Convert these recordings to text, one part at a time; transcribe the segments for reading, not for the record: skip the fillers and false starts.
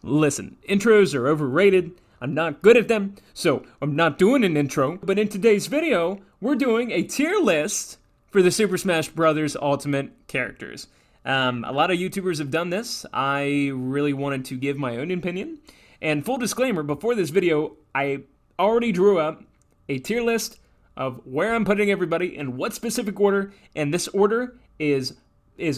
Listen, intros are overrated. I'm not good at them, so I'm not doing an intro. But in today's video, we're doing a tier list for the Super Smash Bros. Ultimate characters. A lot of YouTubers have done this. I really wanted to give my own opinion. And full disclaimer, before this video, I already drew up a tier list of where I'm putting everybody in what specific order, and this order is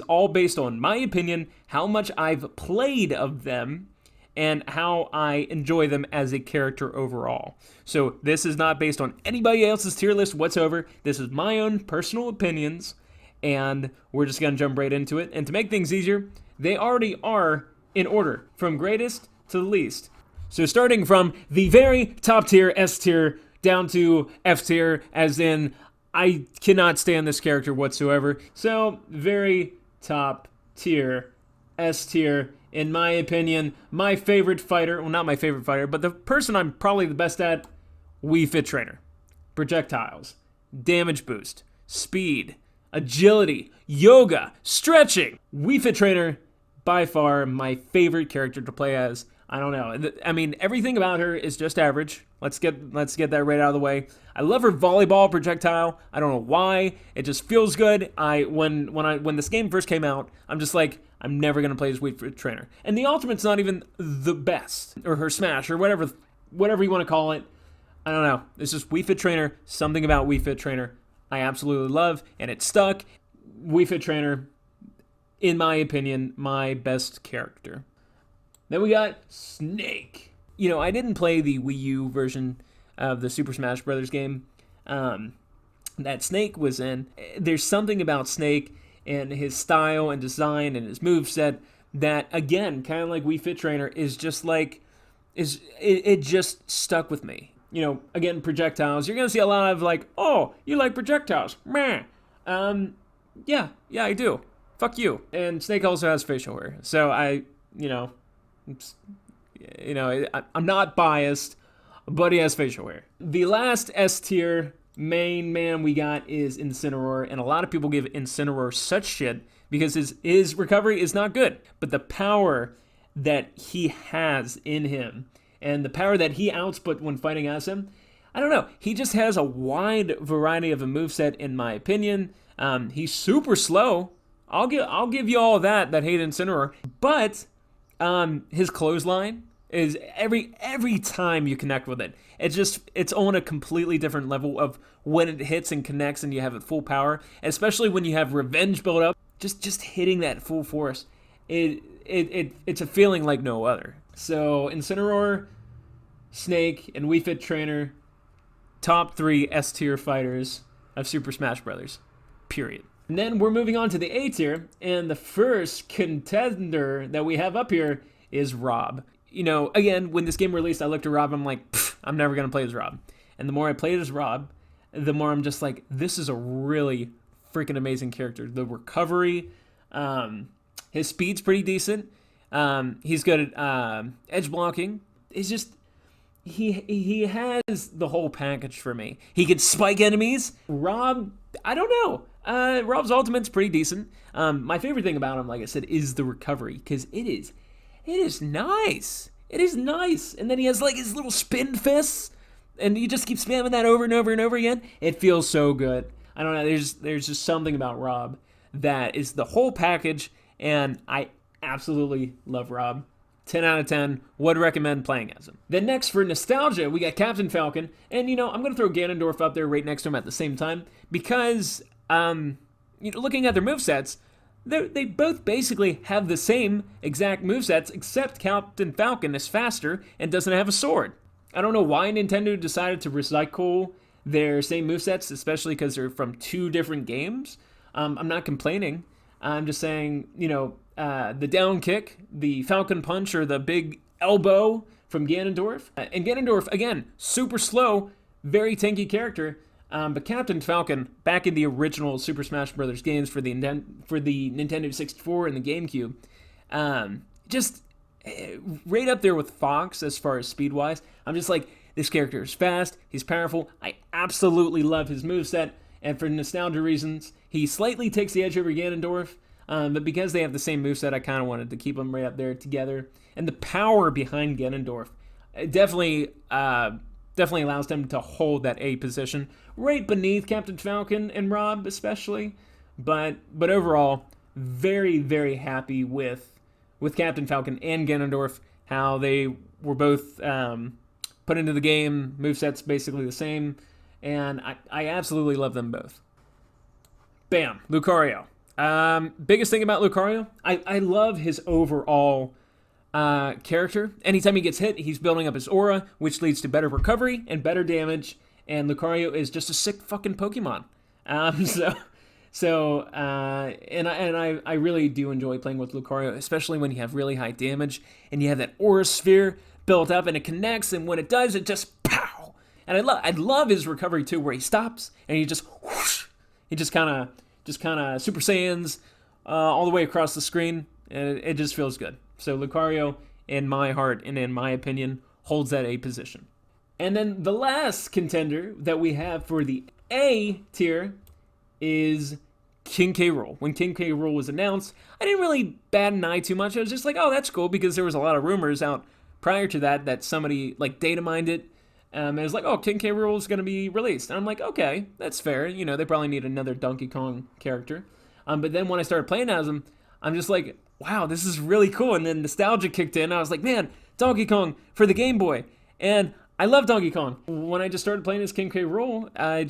all based on my opinion, how much I've played of them, and how I enjoy them as a character overall. So this is not based on anybody else's tier list whatsoever. This is my own personal opinions, and we're just gonna jump right into it. And to make things easier, they already are in order, from greatest to the least. So starting from the very top tier, S tier, down to F tier, as in I cannot stand this character whatsoever. So very top tier, S tier, in my opinion, my favorite fighter, well, not my favorite fighter, but the person I'm probably the best at, Wii Fit Trainer. Projectiles, damage boost, speed, agility, yoga, stretching. Wii Fit Trainer, by far my favorite character to play as. I don't know. I mean, everything about her is just average. Let's get that right out of the way. I love her volleyball projectile. I don't know why. It just feels good. When this game first came out, I'm just like, I'm never gonna play as Wii Fit Trainer. And the Ultimate's not even the best, or her Smash, or whatever you want to call it. I don't know. It's just Wii Fit Trainer. Something about Wii Fit Trainer I absolutely love, and it stuck. Wii Fit Trainer, in my opinion, my best character. Then we got Snake. You know, I didn't play the Wii U version of the Super Smash Bros. Game that Snake was in. There's something about Snake and his style and design and his moveset that, again, kind of like Wii Fit Trainer, is just like, it just stuck with me. You know, again, projectiles. You're going to see a lot of like, oh, you like projectiles. Meh. Yeah, I do. Fuck you. And Snake also has facial hair. So I'm not biased, but he has facial hair. The last S tier main man we got is Incineroar, and a lot of people give Incineroar such shit because his recovery is not good. But the power that he has in him, and the power that he outputs when fighting as him, I don't know. He just has a wide variety of a moveset, in my opinion. He's super slow. I'll give you all that hate Incineroar, but his clothesline is every time you connect with it, it's on a completely different level of when it hits and connects and you have it full power, especially when you have revenge build up. Just hitting that full force, it's a feeling like no other. So Incineroar, Snake, and Wii Fit Trainer, top 3 S tier fighters of Super Smash Bros. Period. And then we're moving on to the A tier, and the first contender that we have up here is Rob. You know, again, when this game released, I looked at Rob, I'm like, I'm never going to play as Rob. And the more I played as Rob, the more I'm just like, this is a really freaking amazing character. The recovery, his speed's pretty decent. He's good at edge blocking. It's just, he has the whole package for me. He can spike enemies. Rob, I don't know. Rob's ultimate's pretty decent. My favorite thing about him, like I said, is the recovery, because it is nice. It is nice. And then he has like his little spin fists, and you just keep spamming that over and over and over again. It feels so good. I don't know. There's just something about Rob that is the whole package, and I absolutely love Rob. 10 out of 10, would recommend playing as him. Then next, for nostalgia, we got Captain Falcon. And, you know, I'm going to throw Ganondorf up there right next to him at the same time because, looking at their movesets, they both basically have the same exact movesets, except Captain Falcon is faster and doesn't have a sword. I don't know why Nintendo decided to recycle their same movesets, especially because they're from 2 different games. I'm not complaining. I'm just saying, the down kick, the Falcon Punch, or the big elbow from Ganondorf. And Ganondorf, again, super slow, very tanky character. But Captain Falcon, back in the original Super Smash Bros. Games for the Nintendo 64 and the GameCube, just right up there with Fox as far as speed-wise. I'm just like, this character is fast, he's powerful, I absolutely love his moveset, and for nostalgia reasons, he slightly takes the edge over Ganondorf. But because they have the same moveset, I kind of wanted to keep them right up there together. And the power behind Ganondorf definitely allows them to hold that A position right beneath Captain Falcon and Rob especially. But overall, very, very happy with Captain Falcon and Ganondorf, how they were both put into the game. Movesets basically the same, and I absolutely love them both. Bam, Lucario. Biggest thing about Lucario, I love his overall character. Anytime he gets hit, he's building up his aura, which leads to better recovery and better damage, and Lucario is just a sick fucking Pokemon. I really do enjoy playing with Lucario, especially when you have really high damage and you have that aura sphere built up and it connects, and when it does, it just pow. And I love his recovery too, where he stops and he just whoosh, he just kind of Super Saiyans all the way across the screen, and it just feels good. So Lucario, in my heart and in my opinion, holds that A position. And then the last contender that we have for the A tier is King K. Rool. When King K. Rool was announced, I didn't really bat an eye too much. I was just like, oh, that's cool, because there was a lot of rumors out prior to that somebody like data mined it. And it was like, oh, King K. Rool is going to be released. And I'm like, okay, that's fair. You know, they probably need another Donkey Kong character. But then when I started playing as him, I'm just like, wow, this is really cool. And then nostalgia kicked in. I was like, man, Donkey Kong for the Game Boy. And I love Donkey Kong. When I just started playing as King K. Rool, I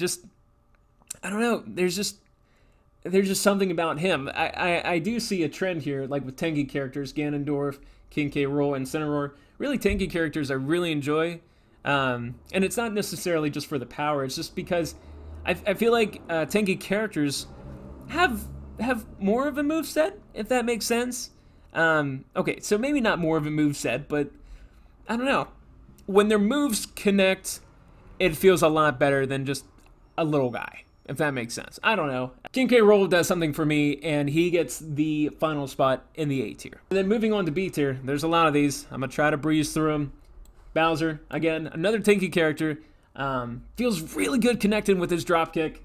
don't know. There's just something about him. I do see a trend here, like with tanky characters, Ganondorf, King K. Rool, and Incineroar. Really tanky characters I really enjoy. And it's not necessarily just for the power. It's just because I feel like tanky characters have more of a moveset, if that makes sense. Okay, so maybe not more of a moveset, but I don't know. When their moves connect, it feels a lot better than just a little guy, if that makes sense. I don't know. King K. Rool does something for me, and he gets the final spot in the A tier. And then moving on to B tier, there's a lot of these. I'm going to try to breeze through them. Bowser, again, another tanky character. Feels really good connecting with his dropkick.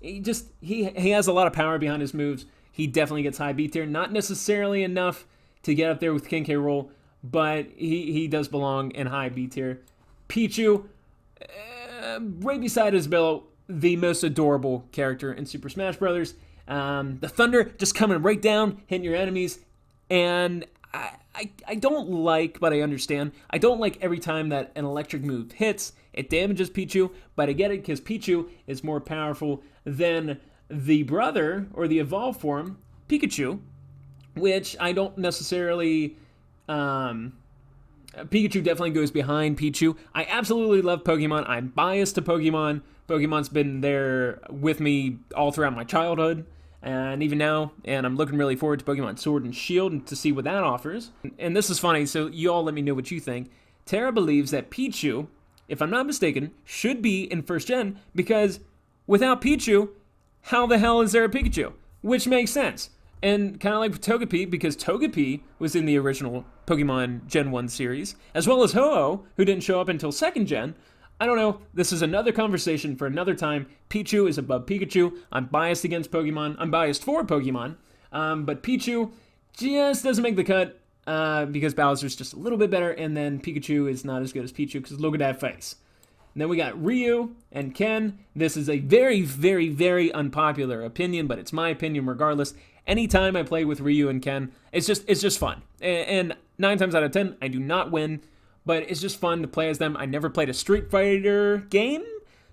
He has a lot of power behind his moves. He definitely gets high B tier. Not necessarily enough to get up there with King K. Rool, but he does belong in high B tier. Pichu, right beside Isabelle, the most adorable character in Super Smash Bros. The thunder just coming right down, hitting your enemies, and I don't like, but I understand. I don't like every time that an electric move hits, it damages Pichu, but I get it because Pichu is more powerful than the brother, or the evolved form, Pikachu, which I don't necessarily... Pikachu definitely goes behind Pichu. I absolutely love Pokemon. I'm biased to Pokemon. Pokemon's been there with me all throughout my childhood, and even now, and I'm looking really forward to Pokemon Sword and Shield and to see what that offers. And this is funny, so you all let me know what you think. Tara believes that Pichu, if I'm not mistaken, should be in first gen, because without Pichu, how the hell is there a Pikachu? Which makes sense. And kind of like with Togepi, because Togepi was in the original Pokemon Gen 1 series, as well as Ho-Oh, who didn't show up until second gen. I don't know, this is another conversation for another time. Pichu is above Pikachu. I'm biased against Pokemon. I'm biased for Pokemon. But Pichu just doesn't make the cut because Bowser's just a little bit better, and then Pikachu is not as good as Pichu because look at that face. And then we got Ryu and Ken. This is a very, very, very unpopular opinion, but it's my opinion regardless. Anytime I play with Ryu and Ken, it's just fun. And 9 times out of 10, I do not win, but it's just fun to play as them. I never played a Street Fighter game.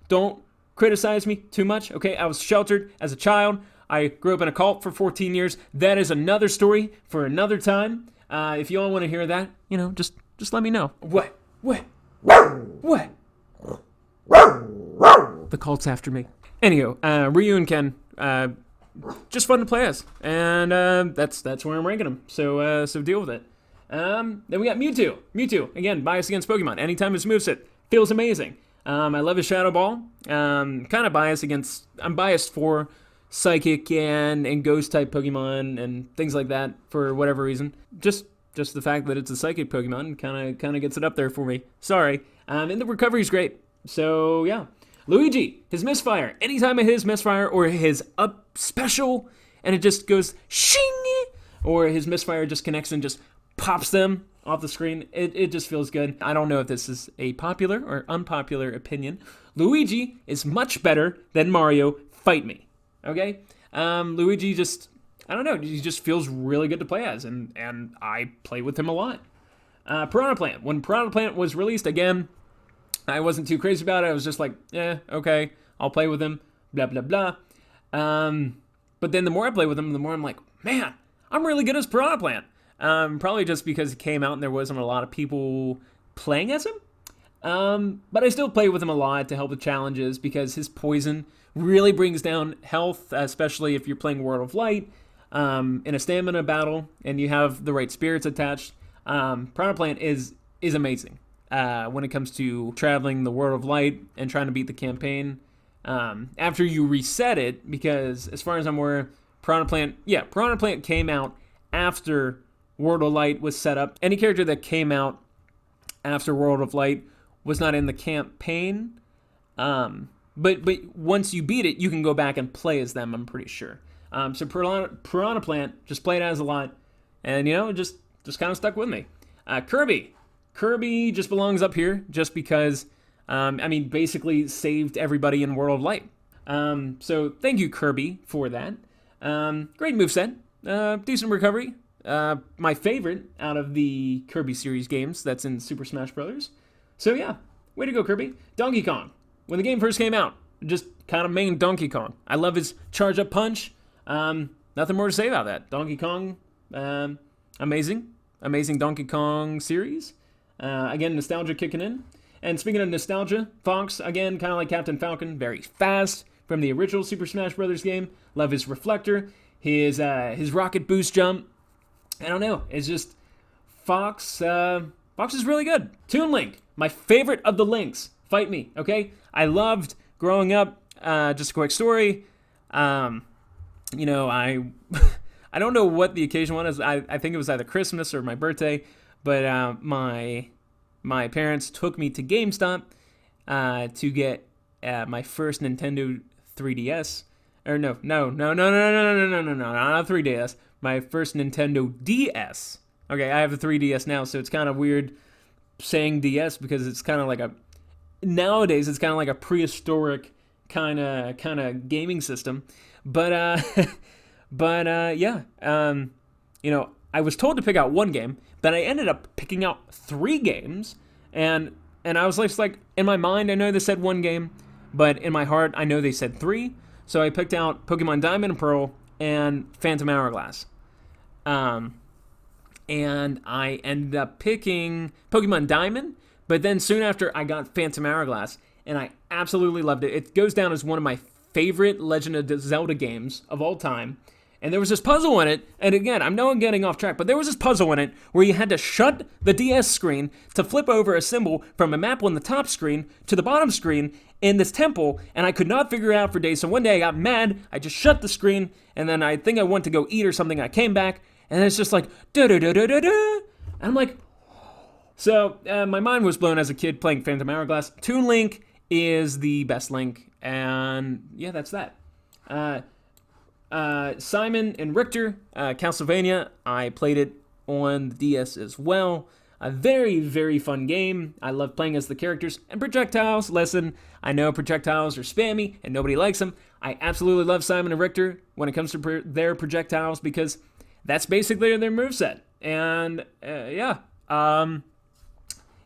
Don't criticize me too much, okay? I was sheltered as a child. I grew up in a cult for 14 years. That is another story for another time. If you all want to hear that, just let me know. What? The cult's after me. Anywho, Ryu and Ken, just fun to play as, and that's where I'm ranking them. So deal with it. Then we got Mewtwo. Mewtwo, again, biased against Pokemon. Anytime his moveset feels amazing. I love his Shadow Ball. Kind of biased against. I'm biased for Psychic and Ghost type Pokemon and things like that for whatever reason. Just the fact that it's a Psychic Pokemon kind of gets it up there for me. Sorry. And the recovery's great. So yeah. Luigi, his misfire. Anytime I hit his misfire or his up special, and it just goes shing, or his misfire just connects and just pops them off the screen. It just feels good. I don't know if this is a popular or unpopular opinion. Luigi is much better than Mario. Fight me, okay? Luigi just, I don't know, he just feels really good to play as, and I play with him a lot. Piranha Plant. When Piranha Plant was released, again, I wasn't too crazy about it. I was just like, okay, I'll play with him, blah, blah, blah. But then the more I play with him, the more I'm like, man, I'm really good as Piranha Plant. Probably just because it came out and there wasn't a lot of people playing as him. But I still play with him a lot to help with challenges because his poison really brings down health, especially if you're playing World of Light in a stamina battle and you have the right spirits attached. Piranha Plant is amazing when it comes to traveling the World of Light and trying to beat the campaign. After you reset it, because as far as I'm aware, Piranha Plant came out after World of Light was set up. Any character that came out after World of Light was not in the campaign. But once you beat it, you can go back and play as them, I'm pretty sure. So Piranha Plant, just played as a lot, and just kind of stuck with me. Kirby just belongs up here just because, basically saved everybody in World of Light. So thank you, Kirby, for that. Great moveset, decent recovery. My favorite out of the Kirby series games that's in Super Smash Bros. So yeah, way to go, Kirby. Donkey Kong. When the game first came out, just kind of main Donkey Kong. I love his charge-up punch. Nothing more to say about that. Donkey Kong, amazing Donkey Kong series. Again, nostalgia kicking in. And speaking of nostalgia, Fox, again, kind of like Captain Falcon, very fast from the original Super Smash Bros. Game. Love his reflector, his rocket boost jump. I don't know, it's just Fox is really good. Toon Link, my favorite of the Links. Fight me, okay? I loved growing up. Just a quick story. I I don't know what the occasion was. I think it was either Christmas or my birthday, but my parents took me to GameStop to get my first Nintendo 3DS. Or no, not 3DS. My first Nintendo DS. Okay, I have a 3DS now, so it's kind of weird saying DS because it's kind of like nowadays it's kind of like a prehistoric kind of gaming system. But yeah, I was told to pick out one game, but I ended up picking out 3 games, and I was like, in my mind, I know they said 1 game, but in my heart, I know they said 3. So I picked out Pokemon Diamond and Pearl and Phantom Hourglass. And I ended up picking Pokemon Diamond, but then soon after I got Phantom Hourglass, and I absolutely loved it. It goes down as one of my favorite Legend of Zelda games of all time. And there was this puzzle in it, and again, I know I'm getting off track, but there was this puzzle in it where you had to shut the DS screen to flip over a symbol from a map on the top screen to the bottom screen in this temple, and I could not figure it out for days. So one day I got mad, I just shut the screen, and then I think I went to go eat or something. I came back, and it's just like da-da-da-da-da-da, and I'm like, so my mind was blown as a kid playing Phantom Hourglass. Toon Link is the best Link, and yeah, that's that. Simon and Richter, Castlevania, I played it on the DS as well. A very, very fun game. I love playing as the characters. And projectiles, listen, I know projectiles are spammy and nobody likes them. I absolutely love Simon and Richter when it comes to their projectiles because that's basically their moveset. And yeah,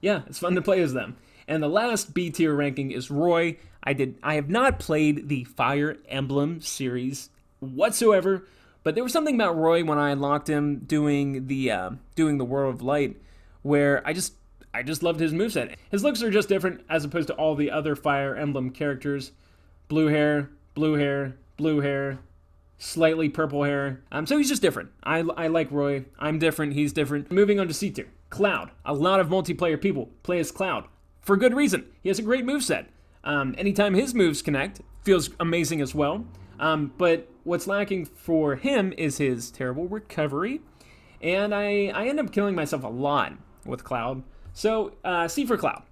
it's fun to play as them. And the last B tier ranking is Roy. I have not played the Fire Emblem series whatsoever, but there was something about Roy when I unlocked him doing the World of Light where I just loved his moveset. His looks are just different as opposed to all the other Fire Emblem characters. Blue hair, slightly purple hair. So he's just different. I like Roy. I'm different. He's different. Moving on to C tier. Cloud. A lot of multiplayer people play as Cloud for good reason. He has a great moveset. Anytime his moves connect, feels amazing as well. But what's lacking for him is his terrible recovery. And I end up killing myself a lot with Cloud. So, C for Cloud.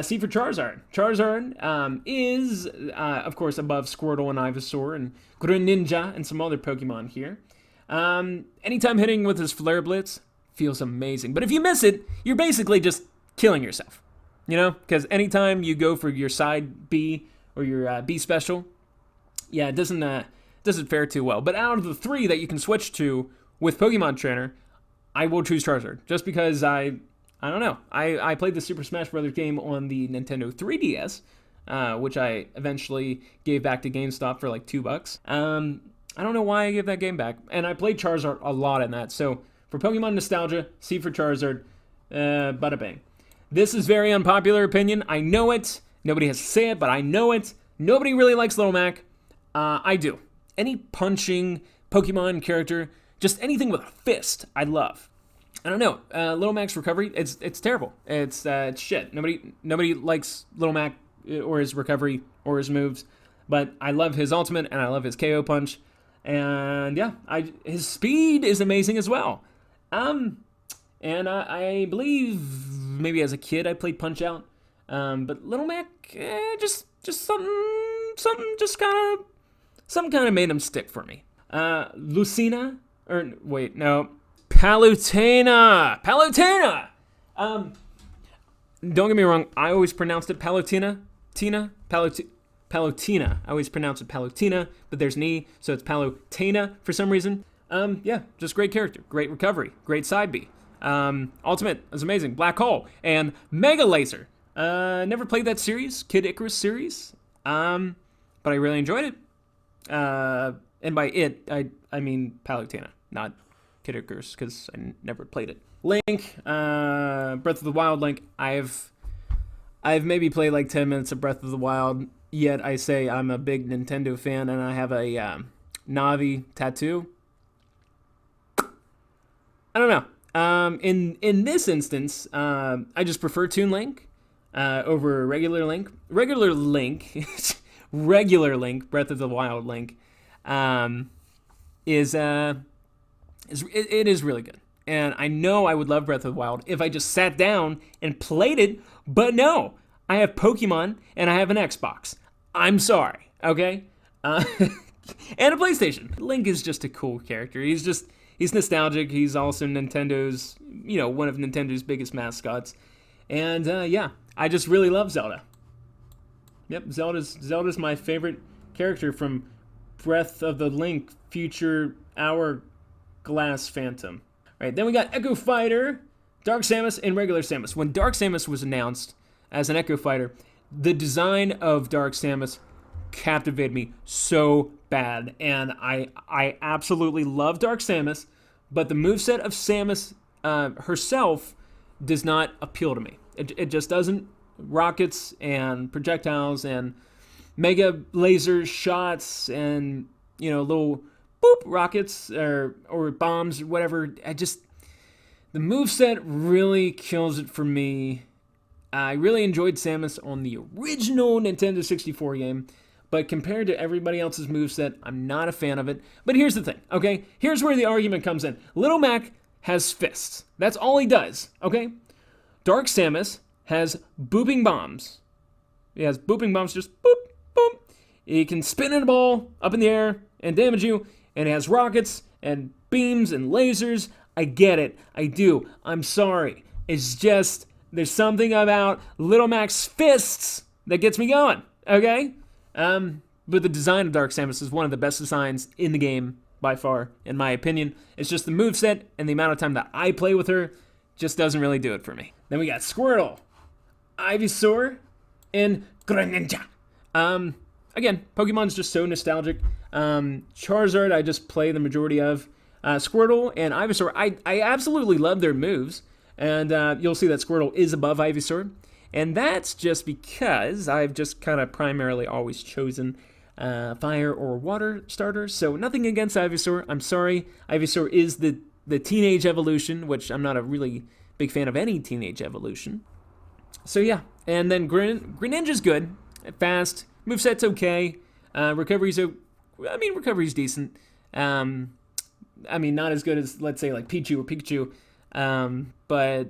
C for Charizard. Charizard is, of course, above Squirtle and Ivysaur and Greninja and some other Pokemon here. Anytime hitting with his Flare Blitz feels amazing. But if you miss it, you're basically just killing yourself. You know? Because anytime you go for your side B or your B special, yeah, it doesn't fare too well. But out of the 3 that you can switch to with Pokemon Trainer, I will choose Charizard. Just because I don't know. I played the Super Smash Bros. Game on the Nintendo 3DS, which I eventually gave back to GameStop for like $2. I don't know why I gave that game back. And I played Charizard a lot in that. So for Pokemon nostalgia, C for Charizard, bada bang. This is very unpopular opinion. I know it. Nobody has to say it, but I know it. Nobody really likes Little Mac. I do. Any punching Pokemon character, just anything with a fist, I love. I don't know. Little Mac's recovery, it's terrible. It's shit. Nobody likes Little Mac or his recovery or his moves, but I love his ultimate and I love his KO punch. And yeah, his speed is amazing as well. And I believe maybe as a kid I played Punch Out. But Little Mac, just something just kind of made him stick for me. Lucina, or wait, no. Palutena! Don't get me wrong, I always pronounced it Palutena. Palutena. I always pronounce it Palutena, but there's an E, so it's Palutena for some reason. Yeah, just great character, great recovery, great side B. Ultimate is amazing. Black Hole and Mega Laser. Never played that series, Kid Icarus series, but I really enjoyed it. And by it, I mean Palutena, not Kid Icarus, because I never played it. Link, Breath of the Wild Link. I've maybe played like 10 minutes of Breath of the Wild, yet I say I'm a big Nintendo fan, and I have a Navi tattoo. I don't know. In this instance, I just prefer Toon Link over regular Link. Regular Link, Breath of the Wild Link, is really good. And I know I would love Breath of the Wild if I just sat down and played it, but no. I have Pokemon and I have an Xbox. I'm sorry, okay? And a PlayStation. Link is just a cool character. He's nostalgic. He's also Nintendo's, one of Nintendo's biggest mascots. And yeah, I just really love Zelda. Yep, Zelda's my favorite character from Breath of the Link Future Hourglass Phantom. All right, then we got Echo Fighter, Dark Samus, and regular Samus. When Dark Samus was announced as an Echo Fighter, the design of Dark Samus captivated me so bad, and I absolutely love Dark Samus, but the moveset of Samus herself does not appeal to me. It just doesn't. Rockets and projectiles and mega laser shots and little boop rockets or bombs or whatever. The moveset really kills it for me. I really enjoyed Samus on the original Nintendo 64 game, but compared to everybody else's moveset, I'm not a fan of it. But here's the thing, okay? Here's where the argument comes in. Little Mac has fists. That's all he does, okay? Dark Samus has booping bombs. He has booping bombs, just boop, boop. He can spin in a ball up in the air and damage you, and he has rockets and beams and lasers. I get it. I do. I'm sorry. It's just, there's something about Little Mac's fists that gets me going, okay? But the design of Dark Samus is one of the best designs in the game by far, in my opinion. It's just the moveset and the amount of time that I play with her just doesn't really do it for me. Then we got Squirtle, Ivysaur, and Greninja. Again, Pokemon's just so nostalgic. Charizard, I just play the majority of. Squirtle and Ivysaur, I absolutely love their moves. And you'll see that Squirtle is above Ivysaur. And that's just because I've just kind of primarily always chosen fire or water starters. So nothing against Ivysaur. I'm sorry. Ivysaur is the teenage evolution, which I'm not a really big fan of any teenage evolution. So yeah. And then Greninja's good. Fast. Moveset's okay. Recovery's decent. Not as good as, let's say, like Pichu or Pikachu. But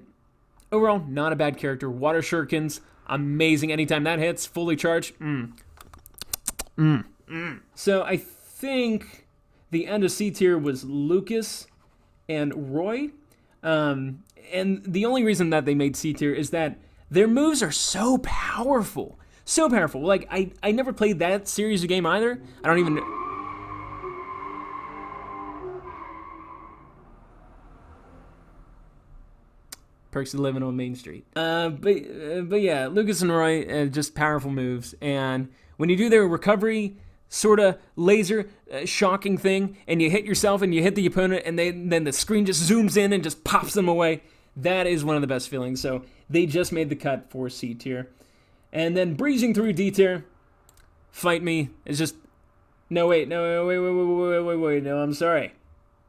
Overall, not a bad character. Water shurikens, amazing. Anytime that hits, fully charged. So I think the end of C tier was Lucas and Roy. And the only reason that they made C tier is that their moves are so powerful. So powerful. Like, I never played that series of game either. I don't even... Perks of living on Main Street. But yeah, Lucas and Roy, just powerful moves. And when you do their recovery sort of laser shocking thing, and you hit yourself and you hit the opponent, and then the screen just zooms in and just pops them away, that is one of the best feelings. So they just made the cut for C tier. And then breezing through D tier, Fight Me is just... No, wait, no, wait, no, I'm sorry.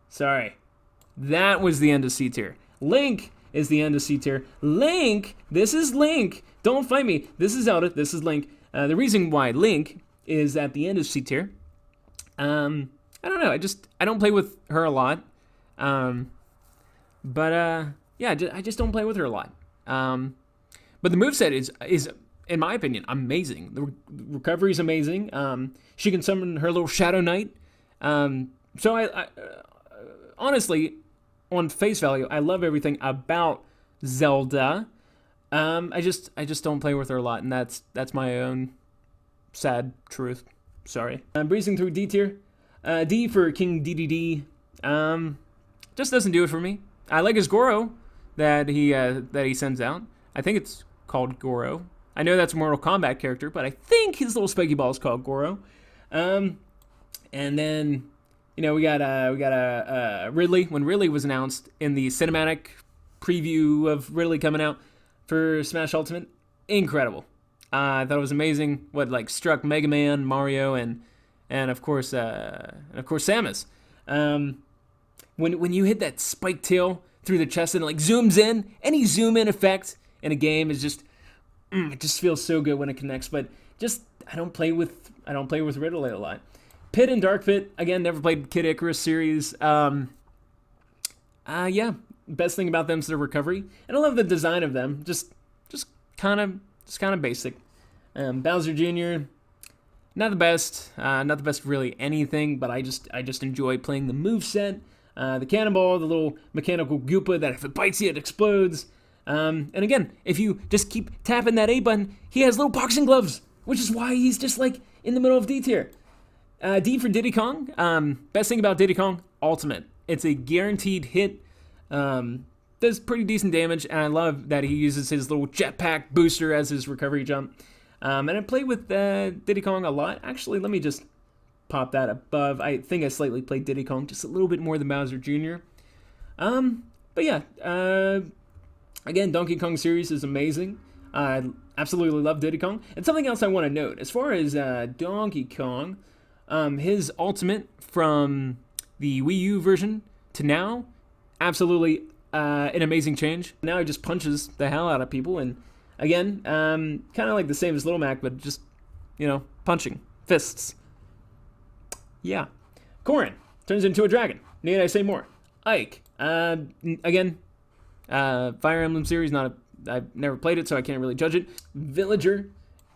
Sorry. That was the end of C tier. Link is the end of C tier. Link, this is Link. Don't fight me. This is Zelda. This is Link. The reason why Link is at the end of C tier, I don't know. I don't play with her a lot. Yeah, I just don't play with her a lot. But the moveset is in my opinion, amazing. The recovery is amazing. She can summon her little Shadow Knight. So I honestly, on face value, I love everything about Zelda. I just don't play with her a lot, and that's my own sad truth. Sorry. I'm breezing through D tier. D for King DDD. Just doesn't do it for me. I like his Goro that he sends out. I think it's called Goro. I know that's a Mortal Kombat character, but I think his little spiky ball is called Goro. And then, you know, we got Ridley. When Ridley was announced in the cinematic preview of Ridley coming out for Smash Ultimate, incredible. I thought it was amazing. What struck Mega Man, Mario, and of course Samus. When you hit that spike tail through the chest and it zooms in, any zoom in effect in a game is just it just feels so good when it connects. But just I don't play with Ridley a lot. Pit and Dark Pit, again, never played Kid Icarus series. Yeah, best thing about them is their recovery, and I love the design of them. Just kind of basic. Bowser Jr. Not the best really anything, but I just enjoy playing the moveset. The cannonball, the little mechanical Goopa that if it bites you, it explodes. And again, if you just keep tapping that A button, he has little boxing gloves, which is why he's just in the middle of D tier. D for Diddy Kong. Best thing about Diddy Kong, ultimate. It's a guaranteed hit. Does pretty decent damage, and I love that he uses his little jetpack booster as his recovery jump. And I play with Diddy Kong a lot. Actually, let me just pop that above. I think I slightly played Diddy Kong just a little bit more than Bowser Jr. But yeah, again, Donkey Kong series is amazing. I absolutely love Diddy Kong. And something else I want to note, as far as Donkey Kong, his ultimate from the Wii U version to now, absolutely an amazing change. Now he just punches the hell out of people, and again, kind of like the same as Little Mac, but just, punching. Fists. Yeah. Corrin turns into a dragon. Need I say more? Ike. Again, Fire Emblem series, I've never played it, so I can't really judge it. Villager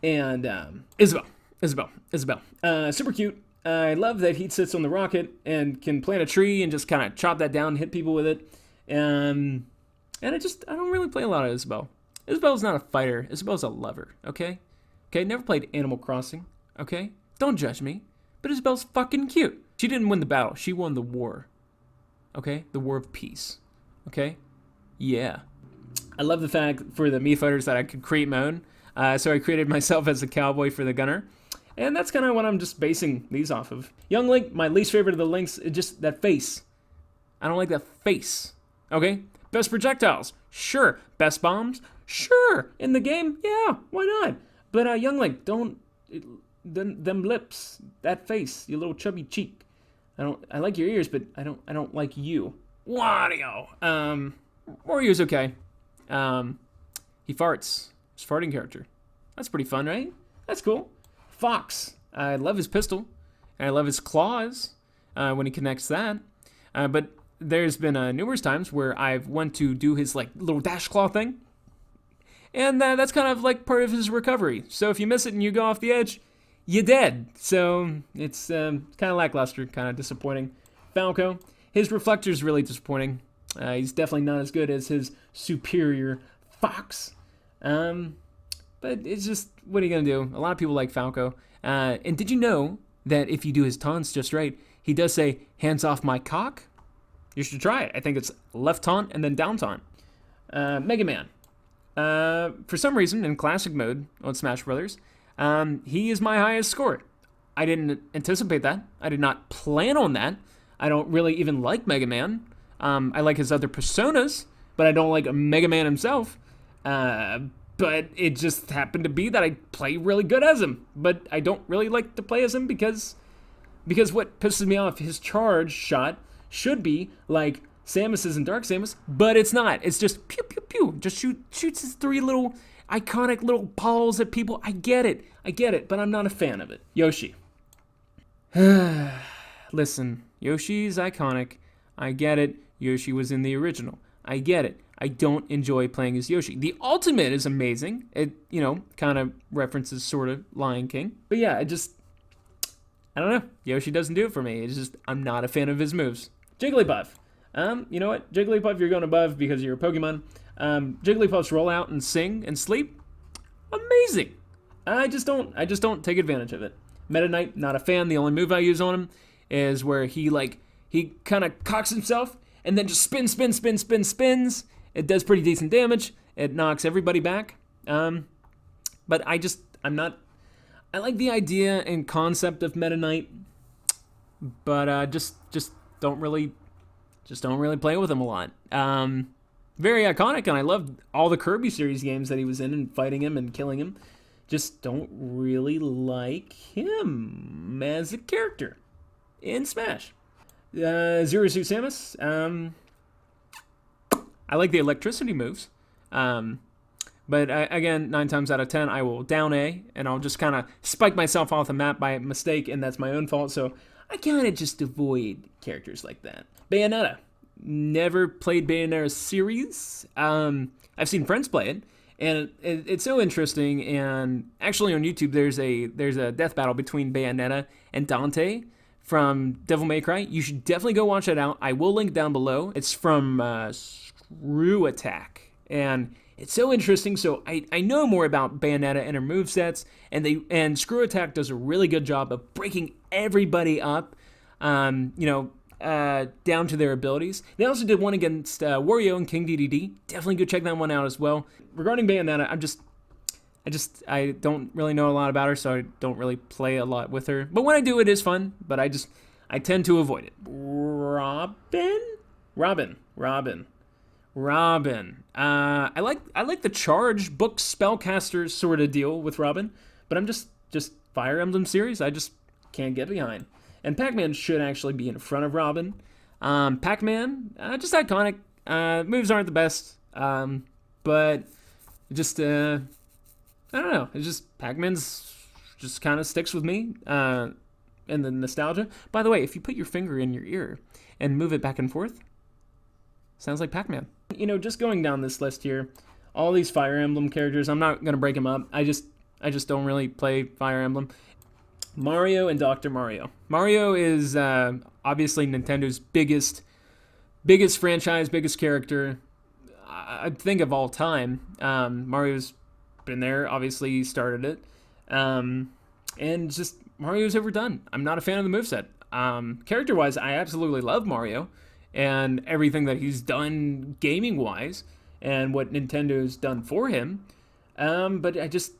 and Isabelle. Super cute. I love that he sits on the rocket and can plant a tree and just kind of chop that down and hit people with it. And I don't really play a lot of Isabelle. Isabelle's not a fighter. Isabelle's a lover, okay? Okay, never played Animal Crossing, okay? Don't judge me. But Isabelle's fucking cute. She didn't win the battle. She won the war, okay? The war of peace, okay? Yeah. I love the fact for the Mii fighters that I could create my own. So I created myself as a cowboy for the gunner. And that's kind of what I'm just basing these off of. Young Link, my least favorite of the Links, is just that face. I don't like that face. Okay? Best projectiles? Sure. Best bombs? Sure. In the game? Yeah, why not? But Young Link, don't... them lips, that face, your little chubby cheek. I like your ears, but I don't like you. Wario. Wario's okay. He farts. His farting character. That's pretty fun, right? That's cool. Fox. I love his pistol. And I love his claws when he connects that. But there's been numerous times where I've went to do his little dash claw thing. And that's kind of like part of his recovery. So if you miss it and you go off the edge, you're dead. So it's kind of lackluster, kind of disappointing. Falco, his reflector is really disappointing. He's definitely not as good as his superior Fox. But it's just, what are you going to do? A lot of people like Falco. And did you know that if you do his taunts just right, he does say, hands off my cock? You should try it. I think it's left taunt and then down taunt. Mega Man. For some reason, in classic mode on Smash Brothers, he is my highest score. I didn't anticipate that. I did not plan on that. I don't really even like Mega Man. I like his other personas, but I don't like Mega Man himself. But it just happened to be that I play really good as him. But I don't really like to play as him because what pisses me off, his charge shot should be like Samus's and Dark Samus, but it's not. It's just pew, pew, pew. Just shoots his 3 little iconic little balls at people. I get it, but I'm not a fan of it. Yoshi. Listen, Yoshi's iconic. I get it. Yoshi was in the original. I get it. I don't enjoy playing as Yoshi. The Ultimate is amazing. It, kind of references sort of Lion King. But yeah, I don't know. Yoshi doesn't do it for me. It's just, I'm not a fan of his moves. Jigglypuff. You know what? Jigglypuff, you're going above because you're a Pokemon. Jigglypuffs roll out and sing and sleep. Amazing. I just don't take advantage of it. Meta Knight, not a fan. The only move I use on him is where he kind of cocks himself and then just spins. It does pretty decent damage. It knocks everybody back. But I'm not. I like the idea and concept of Meta Knight, but just don't really play with him a lot. Very iconic, and I loved all the Kirby series games that he was in and fighting him and killing him. Just don't really like him as a character in Smash. Zero Suit Samus. I like the electricity moves. But again, 9 times out of 10, I will down A, and I'll just kind of spike myself off the map by mistake, and that's my own fault. So I kind of just avoid characters like that. Bayonetta. Never played Bayonetta series. I've seen friends play it, and it's so interesting. And actually on YouTube, there's a death battle between Bayonetta and Dante from Devil May Cry. You should definitely go watch that out. I will link down below. It's from Screw Attack, and it's so interesting. So I know more about Bayonetta and her movesets, and Screw Attack does a really good job of breaking everybody up, down to their abilities. They also did one against Wario and King DDD. Definitely go check that one out as well. Regarding Bayonetta, I don't really know a lot about her, so I don't really play a lot with her. But when I do, it is fun, but I tend to avoid it. Robin. I like the charge book spellcaster sort of deal with Robin, but I'm just Fire Emblem series, I just can't get behind. And Pac-Man should actually be in front of Robin. Pac-Man, just iconic. Moves aren't the best, but just I don't know. It's just Pac-Man's just kind of sticks with me, and the nostalgia. By the way, if you put your finger in your ear and move it back and forth, sounds like Pac-Man. Just going down this list here, all these Fire Emblem characters, I'm not gonna break them up. I just don't really play Fire Emblem. Mario and Dr. Mario. Mario is obviously Nintendo's biggest franchise, biggest character, I think, of all time. Mario's been there, obviously started it. And just Mario's overdone. I'm not a fan of the moveset. Character-wise, I absolutely love Mario and everything that he's done gaming-wise and what Nintendo's done for him. But I just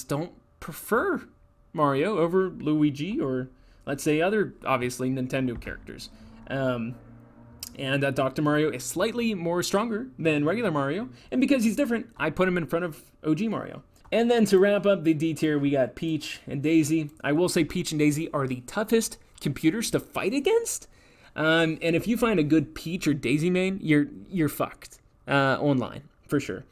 don't prefer Mario over Luigi or, let's say, other, obviously, Nintendo characters. And Dr. Mario is slightly more stronger than regular Mario, and because he's different, I put him in front of OG Mario. And then to wrap up the D tier, we got Peach and Daisy. I will say Peach and Daisy are the toughest computers to fight against. And if you find a good Peach or Daisy main, you're fucked online, for sure.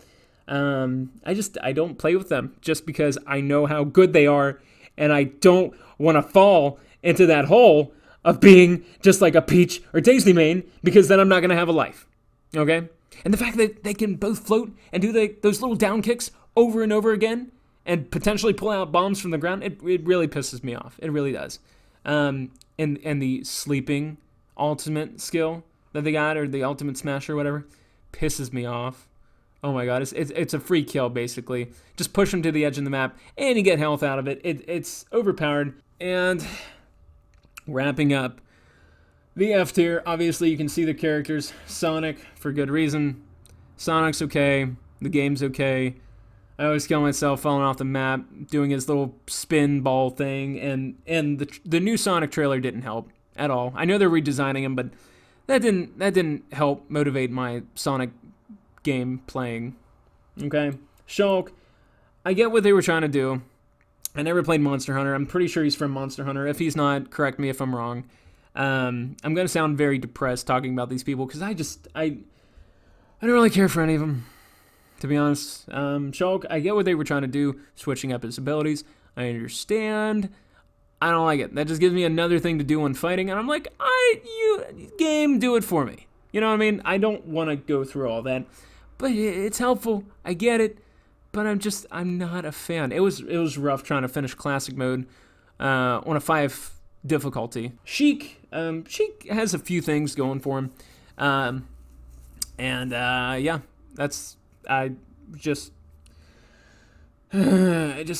I don't play with them just because I know how good they are, and I don't want to fall into that hole of being just like a Peach or Daisy main, because then I'm not going to have a life, okay? And the fact that they can both float and do those little down kicks over and over again and potentially pull out bombs from the ground, it really pisses me off. It really does. And the sleeping ultimate skill that they got, or the ultimate smash or whatever, pisses me off. Oh my god, it's a free kill, basically. Just push him to the edge of the map, and you get health out of it. It's overpowered. And wrapping up the F tier, obviously you can see the characters. Sonic, for good reason. Sonic's okay. The game's okay. I always kill myself falling off the map, doing his little spin ball thing, and the new Sonic trailer didn't help at all. I know they're redesigning him, but that didn't help motivate my Sonic game playing. Okay, Shulk, I get what they were trying to do. I never played Monster Hunter. I'm pretty sure he's from Monster Hunter. If he's not, correct me if I'm wrong. I'm gonna sound very depressed talking about these people because I don't really care for any of them, to be honest. Shulk, I get what they were trying to do, switching up his abilities. I understand. I don't like it. That just gives me another thing to do when fighting, and I'm like, game, do it for me. You know what I mean? I don't want to go through all that, but it's helpful. I get it, but I'm not a fan. It was rough trying to finish classic mode on a 5 difficulty. Sheik has a few things going for him, yeah,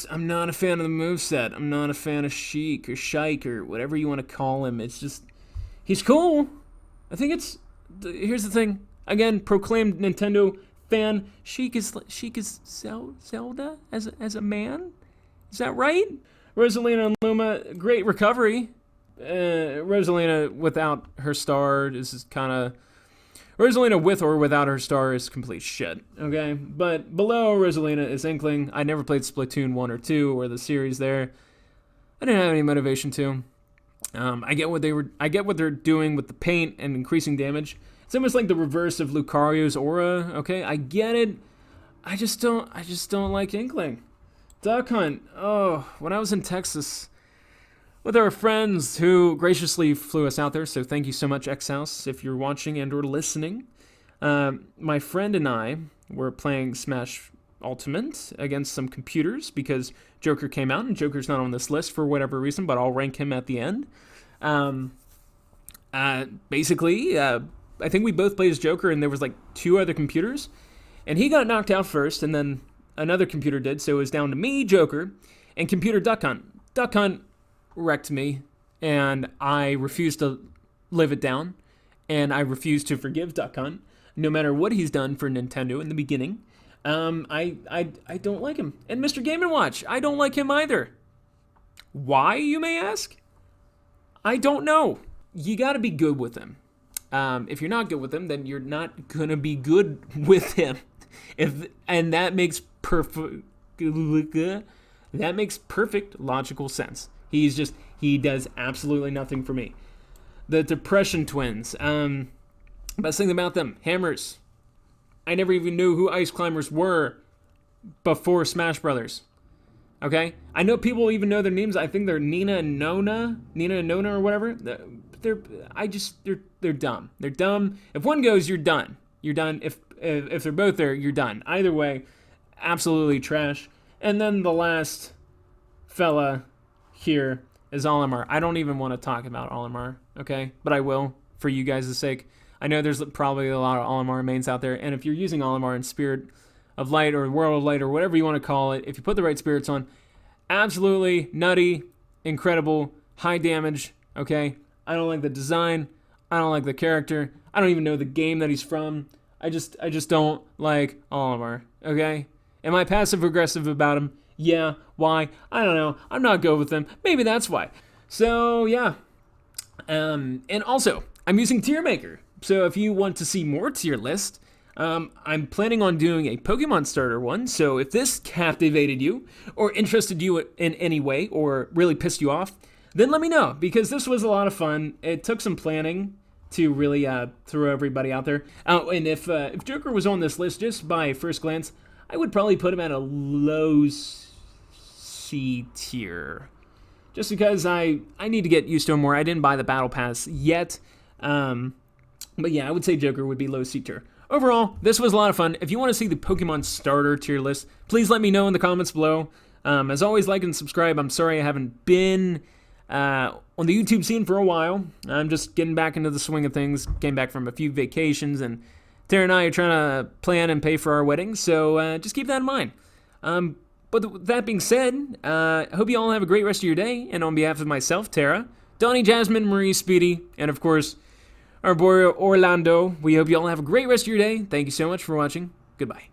I'm not a fan of the moveset. I'm not a fan of Sheik or Shike or whatever you want to call him. It's just, he's cool. I think here's the thing. Again, proclaimed Nintendo fan. Sheik is Zelda as a man. Is that right? Rosalina and Luma, great recovery. Rosalina without her star is kind of... Rosalina with or without her star is complete shit, okay? But below Rosalina is Inkling. I never played Splatoon 1 or 2 or the series there. I didn't have any motivation to. I get what they're doing with the paint and increasing damage. It's almost like the reverse of Lucario's aura, okay? I get it. I just don't like Inkling. Duck Hunt. Oh, when I was in Texas with our friends who graciously flew us out there, so thank you so much, X-House, if you're watching and or listening. My friend and I were playing Smash Ultimate against some computers because Joker came out, and Joker's not on this list for whatever reason, but I'll rank him at the end. Basically, I think we both played as Joker, and there was like 2 other computers, and he got knocked out first, and then another computer did, so it was down to me, Joker, and computer Duck Hunt. Duck Hunt wrecked me, and I refused to live it down, and I refuse to forgive Duck Hunt, no matter what he's done for Nintendo in the beginning. I don't like him. And Mr. Game & Watch, I don't like him either. Why, you may ask? I don't know. You gotta be good with him. If you're not good with him, then you're not gonna be good with him. And that makes perfect logical sense. He does absolutely nothing for me. The Depression Twins. Best thing about them, hammers. I never even knew who Ice Climbers were before Smash Brothers. Okay? I know people even know their names. I think they're Nina and Nona or whatever. They're dumb. They're dumb. If one goes, you're done. You're done. If they're both there, you're done. Either way, absolutely trash. And then the last fella here is Olimar. I don't even want to talk about Olimar, okay? But I will, for you guys' sake. I know there's probably a lot of Olimar mains out there, and if you're using Olimar in Spirit of Light or World of Light or whatever you want to call it, if you put the right spirits on, absolutely nutty, incredible, high damage, okay? I don't like the design. I don't like the character. I don't even know the game that he's from. I just don't like Olimar, okay? Am I passive-aggressive about him? Yeah. Why? I don't know. I'm not good with him. Maybe that's why. So, yeah. And also, I'm using Tier Maker. So if you want to see more tier list, I'm planning on doing a Pokemon starter one. So if this captivated you or interested you in any way or really pissed you off, then let me know, because this was a lot of fun. It took some planning to really throw everybody out there. And if Joker was on this list just by first glance, I would probably put him at a low C tier. Just because I need to get used to him more. I didn't buy the Battle Pass yet. But yeah, I would say Joker would be low C tier. overall, this was a lot of fun. If you want to see the Pokemon starter tier list, please let me know in the comments below. As always, like and subscribe. I'm sorry I haven't been on the YouTube scene for a while. I'm just getting back into the swing of things. Came back from a few vacations, and Tara and I are trying to plan and pay for our wedding, so just keep that in mind. But with that being said, I hope you all have a great rest of your day, and on behalf of myself, Tara, Donnie, Jasmine, Marie, Speedy, and of course, our boy Orlando, we hope you all have a great rest of your day. Thank you so much for watching. Goodbye.